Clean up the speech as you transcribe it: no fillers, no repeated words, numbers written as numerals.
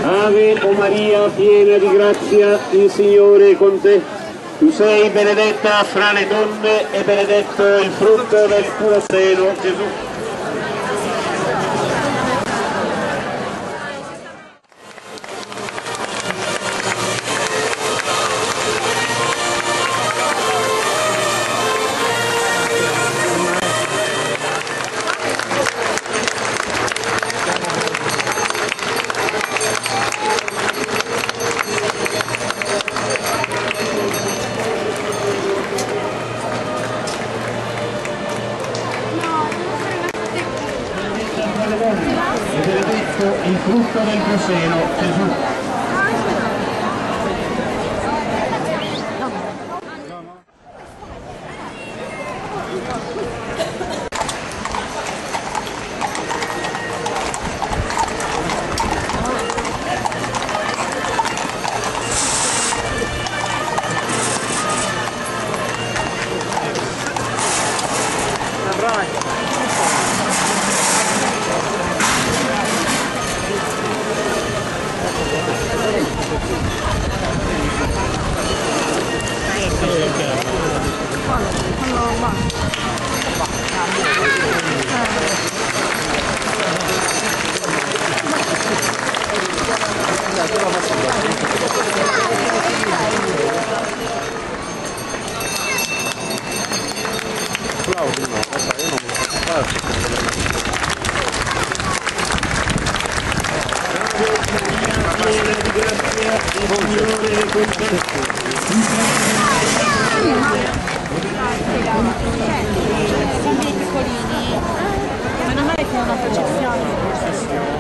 Ave o Maria, piena di grazia, il Signore è con te. Tu sei benedetta fra le donne e benedetto il frutto del tuo seno, Gesù. E benedetto il frutto del tuo seno, Gesù. Meno male che è una processione.